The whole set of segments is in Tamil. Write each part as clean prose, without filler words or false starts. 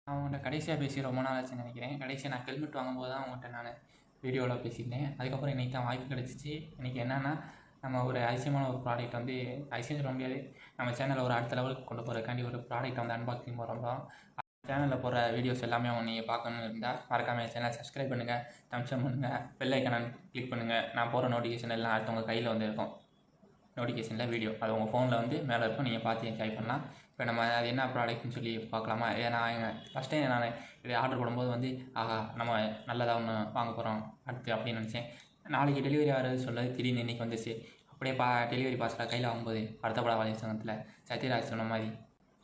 அவங்கள்ட்ட கடைசியாக பேசி ரொம்ப நாள் ஆச்சுன்னு நினைக்கிறேன். கடைசியாக நான் ஹெல்மெட் வாங்கும்போது தான் அவங்கள்ட்ட நான் வீடியோவில் பேசியிருந்தேன். அதுக்கப்புறம் இன்றைக்கி தான் வாய்ப்பு கிடச்சிச்சு. இன்றைக்கி என்னென்னா நம்ம ஒரு அதிசயமான ஒரு ப்ராடக்ட் வந்து அதிசயம் சொல்ல முடியாது, நம்ம சேனலில் ஒரு அடுத்த லெவலுக்கு கொண்டு போகிறக்காண்டி ஒரு ப்ராடக்ட் வந்து அன்பாக்சிங் போகிறோம். சேனலில் போகிற வீடியோஸ் எல்லாமே நீங்கள் பார்க்கணுன்னு இருந்தால் மறக்காமல் என் சேனலை சப்ஸ்கிரைப் பண்ணுங்கள், தம்ஸ்அப் பண்ணுங்கள், பெல் ஐக்கான கிளிக் பண்ணுங்கள். நான் போகிற நோட்டிஃபிகேஷன் எல்லாம் அடுத்தவங்க கையில் வந்து இருக்கும். நோட்டிஃபிகேஷனில் வீடியோ அது உங்கள் ஃபோனில் வந்து மேலே இருக்கும், நீங்கள் பார்த்து என்ஜாய் பண்ணலாம். இப்போ நம்ம அது என்ன ப்ராடக்ட்னு சொல்லி பார்க்கலாமா? ஏன்னா ஃபஸ்ட் டைம் நான் இது ஆர்டர் போடும்போது வந்து நம்ம நல்லதாக ஒன்று வாங்க போகிறோம் அடுத்து அப்படின்னு நினச்சேன். நாளைக்கு டெலிவரி ஆகிறது சொல்லுறது திடீர்னு இன்றைக்கி வந்துச்சு. அப்படியே டெலிவரி பார்சலாக கையில் வாங்கும்போது அடுத்த பட வாலிய சங்கத்தில் சத்யராஜ் சொன்ன மாதிரி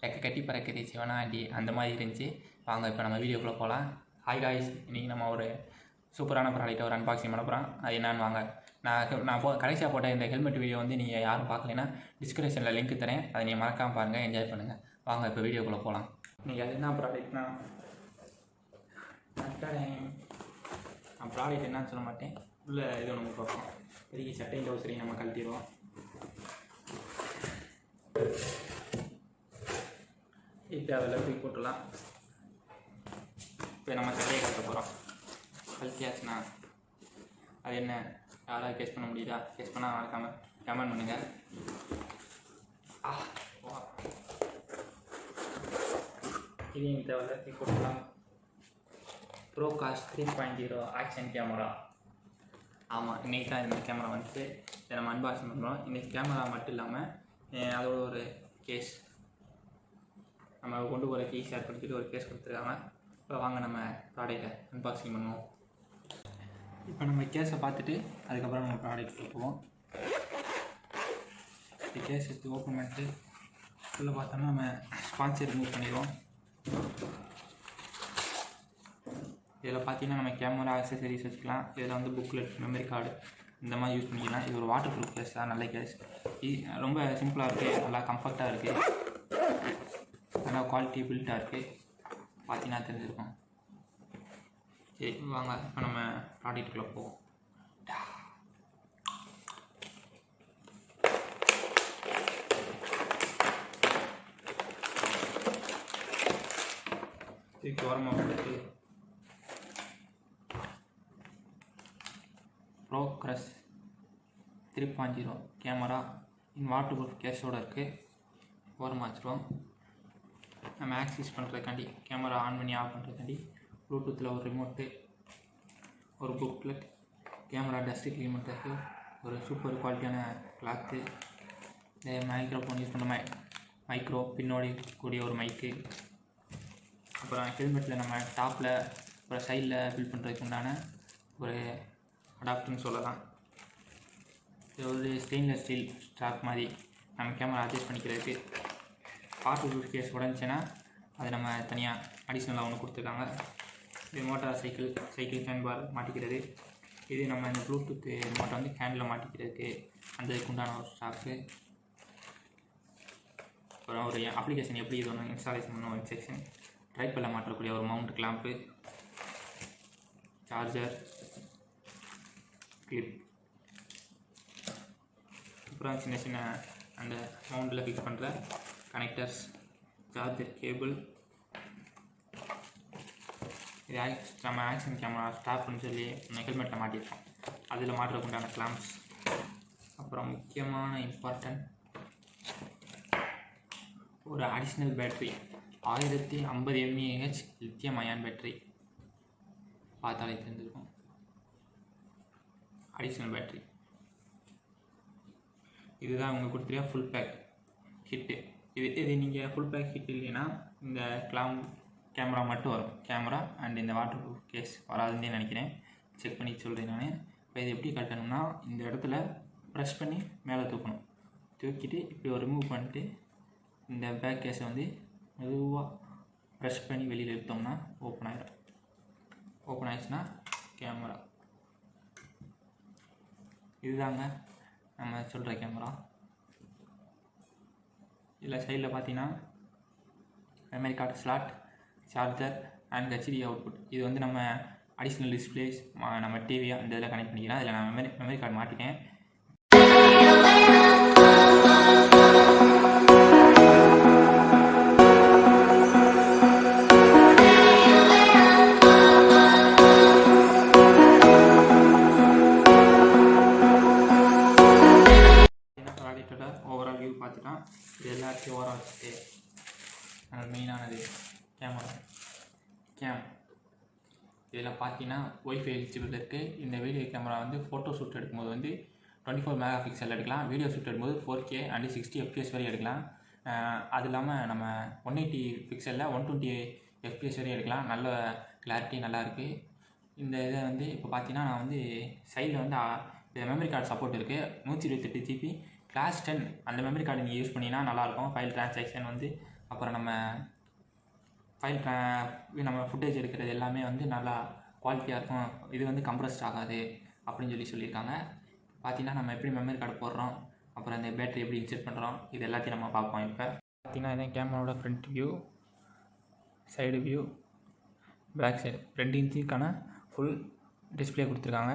ரெக்க கட்டி பறக்குது சிவனாண்டி அந்த மாதிரி இருந்துச்சு. வாங்க இப்போ நம்ம வீடியோக்குள்ளே போகலாம். ஹாய் காய்ஸ், இன்றைக்கி நம்ம ஒரு சூப்பரான ப்ராடக்ட்டை ஒரு அன்பாக்சிங் பண்ண போகிறோம். அது என்னான்னு வாங்க. நான் கடைசியாக போட்ட இந்த ஹெல்மெட் வீடியோ வந்து நீங்கள் யாரும் பார்க்கலைன்னா டிஸ்கிரிப்ஷனில் லிங்க் தரேன், அதை நீங்கள் மறக்காமல் பாருங்கள், என்ஜாய் பண்ணுங்கள். வாங்க இப்போ வீடியோக்குள்ளே போகலாம். நீங்கள் அது என்ன ப்ராடக்ட்னா நான் ப்ராடக்ட் என்னன்னு சொல்ல மாட்டேன். உள்ள இது ஒன்று பார்ப்போம். பெரிய சட்டையும் டவுசரையும் நம்ம கழட்டிடுவோம். இப்போ அதில் தூக்கி போட்டுடலாம். இப்போ நம்ம சட்டையை கட்ட போகிறோம். கழட்டியாச்சுன்னா அது என்ன யாராவது கெஸ் பண்ண முடியுதா? கெஸ் பண்ணால் மறக்காமல் கமெண்ட் பண்ணுங்கள். இதையும் தேவையில்ல தூக்கி போட்டுடலாம். Broadcast 3.0 action camera. ஆமாம், இன்றைக்கி தான் இந்த கேமரா வந்துட்டு இதை நம்ம அன்பாக்சிங் பண்ணுறோம். இன்றைக்கி கேமரா மட்டும் இல்லாமல் அதோட ஒரு கேஸ் நம்ம கொண்டு போகிற கீஸ் ஏற்படுத்திட்டு ஒரு கேஸ் கொடுத்துருக்காங்க. இப்போ வாங்க நம்ம ப்ராடக்டை அன்பாக்சிங் பண்ணுவோம். இப்போ நம்ம கேஸை பார்த்துட்டு அதுக்கப்புறம் நம்ம ப்ராடக்ட் போவோம். இந்த கேஸ் எடுத்து ஓப்பன் பண்ணிட்டு உள்ளே பார்த்தோம்னா நம்ம ஸ்பான்சர் ரிமூவ் பண்ணிடுவோம். இதில் பார்த்தீங்கன்னா நம்ம கேமரா அக்சசரிஸ் வச்சுக்கலாம். இதில் வந்து புக்லெட், மெமரி கார்டு இந்த மாதிரி யூஸ் பண்ணிக்கலாம். இது ஒரு வாட்டர் ப்ரூஃப் கேஸ் தான், நல்ல கேஸ். இது ரொம்ப சிம்பிளாக இருக்குது, நல்லா கம்ஃபர்ட்டாக இருக்குது, நல்லா குவாலிட்டி பில்ட்டாக இருக்குது. பார்த்தீங்கன்னா தெரிஞ்சிருக்கும். சரி வாங்க இப்போ நம்ம ப்ராடக்ட்டுக்குள்ளே போவோம். இதுக்கு ஓரமாக வந்துட்டு progress 3.0 camera in water proof கேஸோடு இருக்குது. ஓரமாக வச்சுருவோம். நம்ம ஆக்சஸ் பண்ணுறதுக்காண்டி கேமரா ஆன் பண்ணி ஆஃப் பண்ணுறதுக்காண்டி ப்ளூடூத்தில் ஒரு ரிமோட்டு, ஒரு புக்லெட், கேமரா டஸ்ட்டு க்ளீன் பண்ணுறதுக்கு ஒரு சூப்பர் குவாலிட்டியான கிளாத்து, மைக்ரோஃபோன் யூஸ் பண்ணுற மைக்ரோ பின்னோடி கூடிய ஒரு மைக்கு, அப்புறம் ஹெல்மெட்டில் நம்ம டாப்பில் அப்புறம் சைடில் ஃபில் பண்ணுறதுக்கு உண்டான ஒரு அடாப்டர்னு சொல்லலாம். இது ஒரு ஸ்டெயின்லெஸ் ஸ்டீல் ஸ்ட்ராப் மாதிரி நம்ம கேமரா அட்ஜஸ்ட் பண்ணிக்கிறதுக்கு. வாட்டர் ப்ரூஃப் கேஸ் உடஞ்சிச்சின்னா அது நம்ம தனியாக அடிஷ்னலாக ஒன்று கொடுத்துருக்காங்க. இது மோட்டார் சைக்கிள் ஃபேன் பார் மாட்டிக்கிறது. இது நம்ம இந்த ப்ளூடூத் ரிமோட்டை வந்து ஹேண்டில் மாட்டிக்கிறதுக்கு அந்த இதுக்கு உண்டான ஒரு ஸ்டாப்பு. அப்புறம் ஒரு அப்ளிகேஷன் எப்படி இது ஒன்று இன்ஸ்டாலேஷன் பண்ண ஒரு செக்ஷன், ட்ரைப்பெல்லாம் மாற்றக்கூடிய ஒரு மவுண்ட் கிளாம்ப்பு, சார்ஜர், கிளிப், அப்புறம் சின்ன சின்ன அந்த மவுண்டில் ஃபிக்ஸ் பண்ணுற கனெக்டர்ஸ், சார்ஜர் கேபிள். இது நம்ம ஆக்ஷன் கேமரா ஸ்டாப்னு சொல்லி ஹெல்மெட்டில் மாட்டியிருக்கோம், அதில் மாட்டுறதுக்கு உண்டான கிளாம்ப்ஸ். அப்புறம் முக்கியமான இம்பார்ட்டன்ட் ஒரு additional battery, 1050 mAh lithium ion battery. பார்த்தாலே தெரிஞ்சிருக்கும் அடிஷ்னல் பேட்ரி. இதுதான் அவங்க கொடுத்துருக்க ஃபுல் பேக் ஹிட்டு. இது நீங்கள் ஃபுல் பேக் ஹிட் இல்லைன்னா இந்த கேமரா மட்டும் வரும். கேமரா அண்ட் இந்த வாட்டர் ப்ரூஃப் கேஸ் வராதுன்னு நினைக்கிறேன், செக் பண்ணி சொல்கிறேன் நான். இப்போ இது எப்படி கட்டணும்னா இந்த இடத்துல ப்ரெஸ் பண்ணி மேலே தூக்கணும். தூக்கிட்டு இப்படி ஒரு ரிமூவ் பண்ணிட்டு இந்த பேக் கேஸை வந்து மெதுவாக ப்ரெஸ் பண்ணி வெளியில் எடுத்தோம்னா ஓப்பன் ஆகிடும். ஓப்பன் ஆகிடுச்சுன்னா கேமரா இதுதாங்க நம்ம சொல்கிற கேமரா. இதில் சைடில் பார்த்தீங்கன்னா memory card slot, charger and HD output. இது வந்து நம்ம அடிஷ்னல் டிஸ்பிளேஸ் நம்ம டிவி அந்த இதில் கனெக்ட் பண்ணிக்கலாம். அதில் நான் மெமரி கார்டு மாட்டிட்டேன். கேமரா கேம் இதில் பார்த்தீங்கன்னா ஒய்ஃபை எலிஜிபிள் இருக்குது. இந்த வீடியோ கேமரா வந்து ஃபோட்டோ ஷூட் எடுக்கும்போது வந்து 24 மெகா பிக்சல் எடுக்கலாம். வீடியோ ஷூட் எடுக்கும்போது 4K அண்ட் 60 FPS வரை எடுக்கலாம். அது இல்லாமல் நம்ம 180 பிக்சலில் 120 FPS வரை எடுக்கலாம். நல்ல கிளாரிட்டி நல்லாயிருக்கு. இந்த இதை வந்து இப்போ பார்த்தீங்கன்னா நான் வந்து சைடில் வந்து மெமரி கார்டு சப்போர்ட் இருக்குது. 128 GB கிளாஸ் 10 அந்த மெமரி கார்டு நீங்கள் யூஸ் பண்ணிங்கன்னா நல்லாயிருக்கும். ஃபைல் ட்ரான்சாக்ஷன் வந்து அப்புறம் நம்ம நம்ம ஃபுட்டேஜ் எடுக்கிறது எல்லாமே வந்து நல்லா குவாலிட்டியாக இருக்கும். இது வந்து கம்ப்ரஸ்ட் ஆகாது அப்படின்னு சொல்லியிருக்காங்க. பார்த்தீங்கன்னா நம்ம எப்படி மெமரி கார்டு போடுறோம், அப்புறம் இந்த பேட்டரி எப்படி இன்செர்ட் பண்ணுறோம், இது எல்லாத்தையும் நம்ம பார்ப்போம். இப்போ பார்த்தீங்கன்னா இதான் கேமராவோட front view, side view, back side 2 இன்ச்சுக்கான ஃபுல் டிஸ்பிளே கொடுத்துருக்காங்க.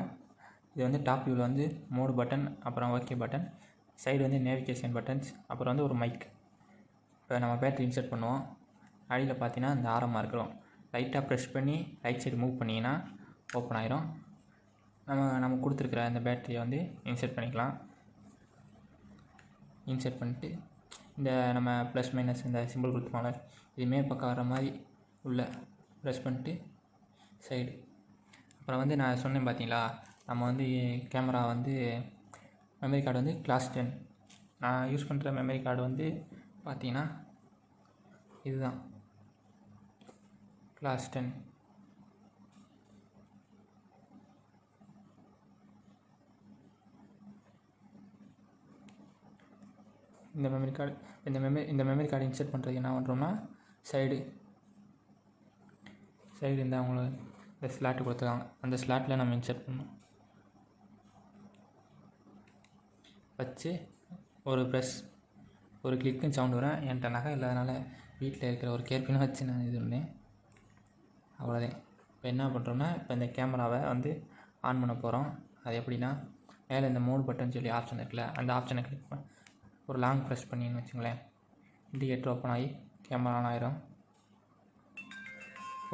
இது வந்து டாப் வியூவில் வந்து மோடு பட்டன், அப்புறம் ஓகே பட்டன், சைடு வந்து நேவிகேஷன் பட்டன்ஸ், அப்புறம் வந்து ஒரு மைக். இப்போ நம்ம பேட்டரி இன்செர்ட் பண்ணுவோம். அடியில் பார்த்தீங்கன்னா இந்த ஆரமாக இருக்கிறோம். லைட்டாக ப்ரெஸ் பண்ணி ரைட் சைடு மூவ் பண்ணிங்கன்னா ஓப்பன் ஆயிரும். நம்ம கொடுத்துருக்குற இந்த பேட்டரியை வந்து இன்செர்ட் பண்ணிக்கலாம். இன்செர்ட் பண்ணிட்டு இந்த நம்ம ப்ளஸ் மைனஸ் இந்த சிம்பிள் கொடுத்துருப்பாங்க, இதுவுமே பக்கம் வர மாதிரி உள்ள ப்ரெஸ் பண்ணிட்டு சைடு. அப்புறம் வந்து நான் சொன்னேன் பார்த்தீங்களா, நம்ம வந்து கேமரா வந்து மெமரி கார்டு வந்து கிளாஸ் 10. நான் யூஸ் பண்ணுற மெமரி கார்டு வந்து பார்த்தீங்கன்னா இதுதான் கிளாஸ் 10. இந்த மெமரி கார்டு இன்செர்ட் பண்ணுறதுக்கு என்ன பண்ணுறோம்னா சைடு இந்த அவங்களுக்கு இந்த ஸ்லாட்டு கொடுத்துருக்காங்க, அந்த ஸ்லாட்டில் நம்ம இன்செர்ட் பண்ணணும். வச்சு ஒரு ப்ரெஸ் ஒரு கிளிக்குன்னு சவுண்டு வரும். என்கிட்ட நகை இல்லாதனால வீட்டில் இருக்கிற ஒரு கேர்பினை வச்சு நான் இது பண்ணேன். அவ்வளோதான். இப்போ என்ன பண்ணுறோம்னா, இப்போ இந்த கேமராவை வந்து ஆன் பண்ண போகிறோம். அது எப்படின்னா, மேலே இந்த மோட் பட்டன் சொல்லி ஆப்ஷன் இருக்குல்ல, அந்த ஆப்ஷனை கிளிக் பண்ண ஒரு லாங் ப்ரெஸ் பண்ணின்னு வச்சுங்களேன், இண்டிகேட்டர் ஓப்பன் ஆகி கேமரா ஆன் ஆயிரும்.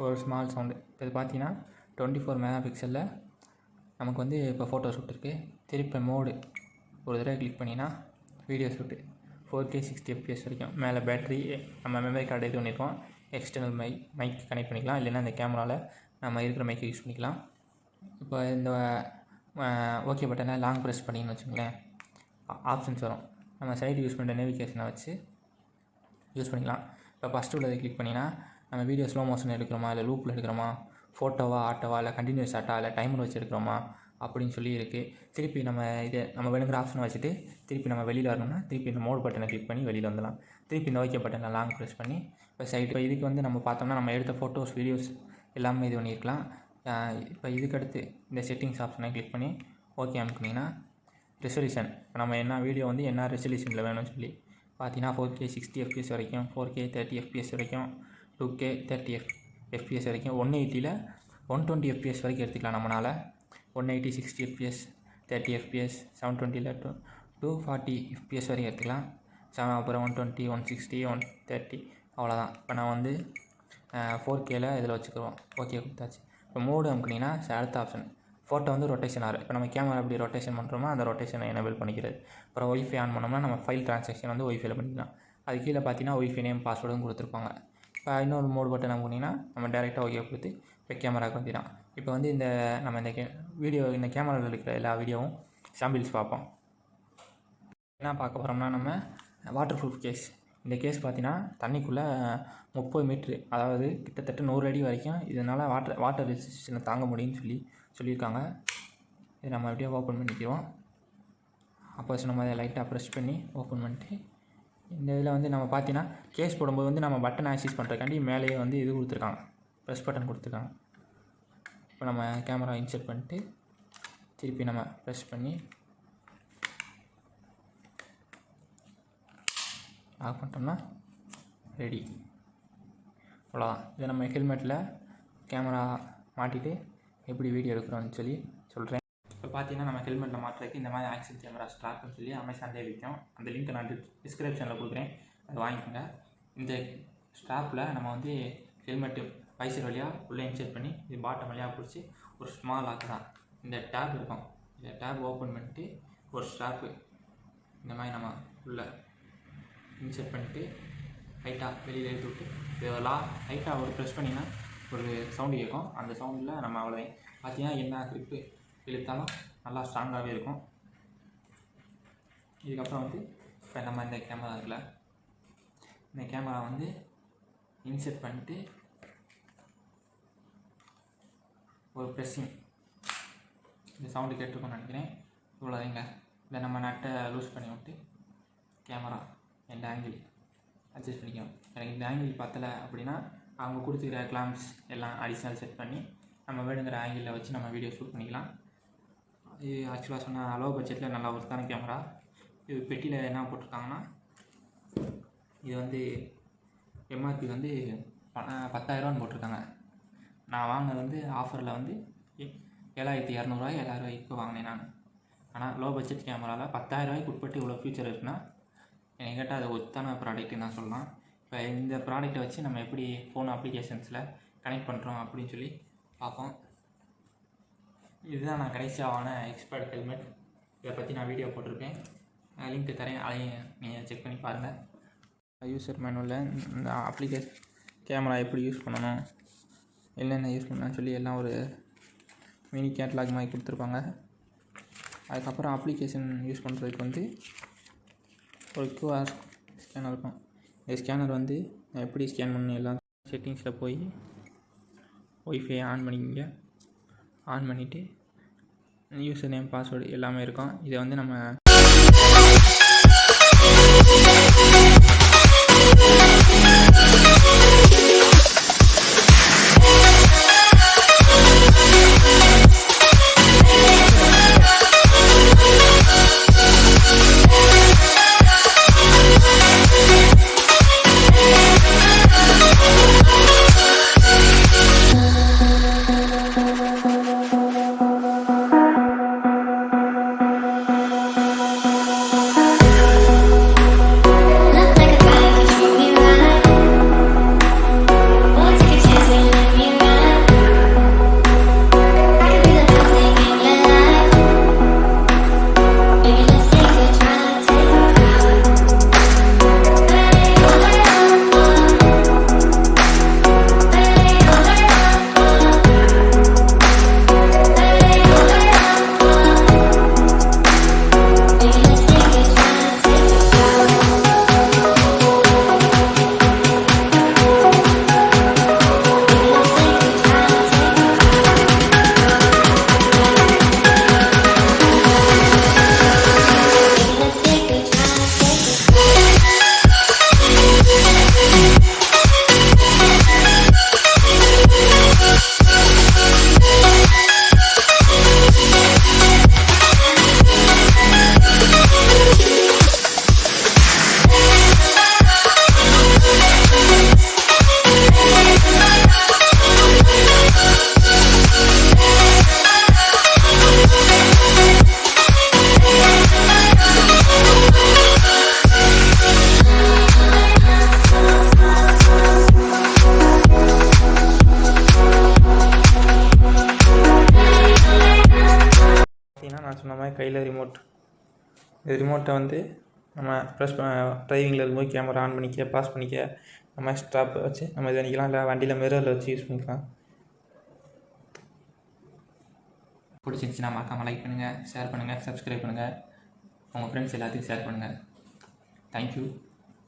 ஒரு ஸ்மால் சவுண்டு. இப்போ இது பார்த்தீங்கன்னா 24 மெகா பிக்சலில் நமக்கு வந்து இப்போ ஃபோட்டோ ஷூட் இருக்குது. திருப்பி மோடு ஒரு தடவை கிளிக் பண்ணிங்கன்னா வீடியோ ஷூட்டு 4K 60 FPS வரைக்கும். மேலே பேட்டரி நம்ம மெமரி கார்டு இது பண்ணியிருக்கோம். எக்ஸ்டர்னல் மைக் கனெக்ட் பண்ணிக்கலாம், இல்லைன்னா இந்த கேமராவில் நம்ம இருக்கிற மைக்கை யூஸ் பண்ணிக்கலாம். இப்போ இந்த ஓகே பட்டனை லாங் ப்ரெஸ் பண்ணிங்கன்னு வச்சுங்களேன், ஆப்ஷன்ஸ் வரும். நம்ம சைடு யூஸ் பண்ணுற நேவிகேஷனை வச்சு யூஸ் பண்ணிக்கலாம். இப்போ ஃபஸ்ட்டு உள்ளதை கிளிக் பண்ணிங்கன்னா நம்ம வீடியோ ஸ்லோ மோஷன் எடுக்கிறோமா, இல்லை லூப்பில் எடுக்கிறோமா, ஃபோட்டோவா ஆட்டோவா, இல்லை கண்டினியூஸ் ஆட்டா, இல்லை டைமர் வச்சு எடுக்கிறோமா அப்படின்னு சொல்லி இருக்குது. திருப்பி நம்ம வேணுங்கிற ஆப்ஷனை வச்சுட்டு திருப்பி நம்ம வெளியில் வரணும்னா திருப்பி இந்த மோட் பட்டனை கிளிக் பண்ணி வெளியில் வந்துடலாம். திருப்பி இந்த ஓகே பட்டனை லாங் ப்ரெஸ் பண்ணி இப்போ சைடு. இப்போ இதுக்கு வந்து நம்ம பார்த்தோம்னா நம்ம எடுத்த ஃபோட்டோஸ் வீடியோஸ் எல்லாமே இது பண்ணியிருக்கலாம். இப்போ இதுக்கடுத்து இந்த செட்டிங்ஸ் ஆப்ஷனை கிளிக் பண்ணி ஓகே அனுப்புனீங்கன்னா ரெசல்யூஷன், நம்ம என்ன வீடியோ வந்து என்ன ரெசல்யூஷனில் வேணும்னு சொல்லி பார்த்தீங்கன்னா 4K 60 FPS வரைக்கும், 4K 30 FPS வரைக்கும், 2K 30 FPS வரைக்கும், 180ல் 120 FPS வரைக்கும் எடுத்துக்கலாம். நம்மளால் 180 60 FPS 30 FPS 720ல் 240 FPS வரைக்கும் எடுத்துக்கலாம். அப்புறம் 120 160 130 அவ்வளோதான். இப்போ நான் வந்து 4Kயில் இதில் வச்சுக்கிறோம். ஓகே கொடுத்தாச்சு. இப்போ மோடு அமுக்குனிங்கன்னா அடுத்த ஆப்ஷன் ஃபோட்டோ வந்து ரொட்டேஷன் ஆகும். இப்போ நம்ம கேமரா எப்படி ரொட்டேஷன் பண்ணுறோமோ அந்த ரொட்டேஷனை எனேபிள் பண்ணிக்கிறது. அப்புறம் ஒய்ஃபை ஆன் பண்ணோம்னா நம்ம ஃபைல் ட்ரான்சாக்ஷன் வந்து ஒய்ஃபைல பண்ணிக்கலாம். அது கீழே பார்த்தீங்கன்னா ஒய்ஃபை நேம் பாஸ்வேர்டும் கொடுத்துருப்பாங்க. இப்போ இன்னொரு மோடு பட்டன் அமுக்குனிங்கன்னா நம்ம டேரெக்டாக ஓகே கொடுத்து இப்போ கேமராவுக்கு வந்துடும். இப்போ வந்து நம்ம இந்த வீடியோ இந்த கேமராவில் இருக்கிற எல்லா வீடியோவும் சாம்பிள்ஸ் பார்ப்போம். என்ன பார்க்க போகிறோம்னா, நம்ம வாட்டர் ப்ரூஃப் கேஸ். இந்த கேஸ் பார்த்தீங்கன்னா தண்ணிக்குள்ளே 30 மீட்ரு, அதாவது கிட்டத்தட்ட 100 அடி வரைக்கும் இதனால் வாட்டர் ரெசிஸ்டன்ஸை தாங்க முடியும்னு சொல்லியிருக்காங்க. இதை நம்ம அப்படியே ஓப்பன் பண்ணிக்கிறோம். அப்போ நம்ம அதை லைட்டாக ப்ரெஸ் பண்ணி ஓப்பன் பண்ணிட்டு இந்த இதில் வந்து நம்ம பார்த்தீங்கன்னா கேஸ் போடும்போது வந்து நம்ம பட்டன் ஆக்சஸ் பண்ணுறதுக்காண்டி மேலேயே வந்து இது கொடுத்துருக்காங்க, ப்ரெஸ் பட்டன் கொடுத்துருக்காங்க. இப்போ நம்ம கேமரா இன்செர்ட் பண்ணிட்டு திருப்பி நம்ம ப்ரெஸ் பண்ணி ஆஃப் பண்ணிட்டோம்னா ரெடி. அவ்வளோதான். இதை நம்ம ஹெல்மெட்டில் கேமரா மாட்டிட்டு எப்படி வீடியோ எடுக்கிறோன்னு சொல்கிறேன். இப்போ பார்த்தீங்கன்னா நம்ம ஹெல்மெட்டில் மாட்டுறதுக்கு இந்த மாதிரி ஆக்ஷன் கேமரா ஸ்ட்ராப்னு சொல்லி அமேசான்லேயே விற்கும். அந்த லிங்க்கை நான் டிஸ்கிரிப்ஷனில் கொடுக்குறேன், அதை வாங்கிக்கோங்க. இந்த ஸ்ட்ராப்பில் நம்ம வந்து ஹெல்மெட்டு வைசர் வழியாக உள்ளே இன்செர்ட் பண்ணி இது பாட்டம் வழியாக பிடிச்சி ஒரு ஸ்மால் ஆக்கு தான் இந்த டேப் இருக்கும். இந்த டேப் ஓப்பன் பண்ணிட்டு ஒரு ஸ்ட்ராப்பு இந்த மாதிரி நம்ம உள்ளே இன்செர்ட் பண்ணிட்டு லைட்டாக வெளியில் எடுத்து விட்டு இதெல்லாம் லைட்டாக ஒரு ப்ரெஸ் பண்ணிங்கன்னா ஒரு சவுண்டு கேட்கும். அந்த சவுண்டில் நம்ம அவ்வளோதான். பார்த்தீங்கன்னா என்ன க்ரிப்பு இழுத்தாலும் நல்லா ஸ்ட்ராங்காகவே இருக்கும். இதுக்கப்புறம் வந்து இப்போ நம்ம இந்த கேமரா இருக்குல்ல, இந்த கேமரா வந்து இன்செர்ட் பண்ணிட்டு ஒரு ப்ரெஸ்ஸிங், இந்த சவுண்டு கேட்டிருக்கோன்னு நினைக்கிறேன். இவ்வளோதாங்க. இதை நம்ம நட்டை லூஸ் பண்ணி விட்டு கேமரா எந்த ஆங்கிள் அட்ஜஸ்ட் பண்ணிக்கணும். எனக்கு இந்த ஆங்கிள் பத்தலை அப்படின்னா அவங்க கொடுத்துக்கிற கிளாம்ஸ் எல்லாம் அடிஷ்னல் செட் பண்ணி நம்ம வேணுங்கிற ஆங்கிளில் வச்சு நம்ம வீடியோ ஷூட் பண்ணிக்கலாம். இது ஆக்சுவலாக சொன்னால் லோ பட்ஜெட்டில் நல்லா ஒர்த்தான கேமரா. இது பெட்டியில் என்ன போட்டிருக்காங்கன்னா, இது வந்து எம்ஆர்பி வந்து 10,000 போட்டிருக்காங்க. நான் வாங்கினது வந்து ஆஃபரில் வந்து 7,200 7,000 வாங்கினேன் நான். ஆனால் லோ பட்ஜெட் கேமராவில் 10,000 உட்பட்டு இவ்வளோ ஃபியூச்சர் இருக்குன்னா என்னை கேட்டால் அது ஒத்தான ப்ராடக்ட்டுன்னு தான் சொல்லலாம். இப்போ இந்த ப்ராடக்ட்டை வச்சு நம்ம எப்படி ஃபோன் அப்ளிகேஷன்ஸில் கனெக்ட் பண்ணுறோம் அப்படின்னு சொல்லி பார்ப்போம். இதுதான் நான் கடைசியாக வாங்கின எக்ஸ்பர்ட் ஹெல்மெட். இதை பற்றி நான் வீடியோ போட்டிருப்பேன், லிங்க் தரேன், அதையும் நீங்கள் செக் பண்ணி பாருங்கள். யூசர் மேனுவலில் இந்த அப்ளிகேஷன் கேமரா எப்படி யூஸ் பண்ணணும், என்னென்ன யூஸ் பண்ணணும்னு சொல்லி எல்லாம் ஒரு மினி கேட்லாக் மாதிரி கொடுத்துருப்பாங்க. அதுக்கப்புறம் அப்ளிகேஷன் யூஸ் பண்ணுறதுக்கு வந்து ஒரு QR ஸ்கேனர் இருக்கும். இந்த ஸ்கேனர் வந்து எப்படி ஸ்கேன் பண்ணணும், எல்லாம் செட்டிங்ஸில் போய் ஒய்ஃபை ஆன் பண்ணிக்கிங்க. ஆன் பண்ணிவிட்டு யூசர் நேம் பாஸ்வேர்டு எல்லாமே இருக்கும். இதை வந்து நம்ம நான் சொன்ன மாதிரி கையில் ரிமோட்டை வந்து நம்ம ப்ரெஸ் டிரைவிங்கில் இருக்கும்போது கேமரா ஆன் பண்ணிக்க, பாஸ் பண்ணிக்க, நம்ம ஸ்டாப் வச்சு நம்ம இது பண்ணிக்கலாம். இல்லை வண்டியில் மிரரில் வச்சு யூஸ் பண்ணிக்கலாம். பிடிச்சிருந்துச்சுன்னா மறக்காமல் லைக் பண்ணுங்கள், ஷேர் பண்ணுங்கள், சப்ஸ்கிரைப் பண்ணுங்கள், உங்கள் ஃப்ரெண்ட்ஸ் எல்லாத்துக்கும் ஷேர் பண்ணுங்கள். தேங்க்யூ.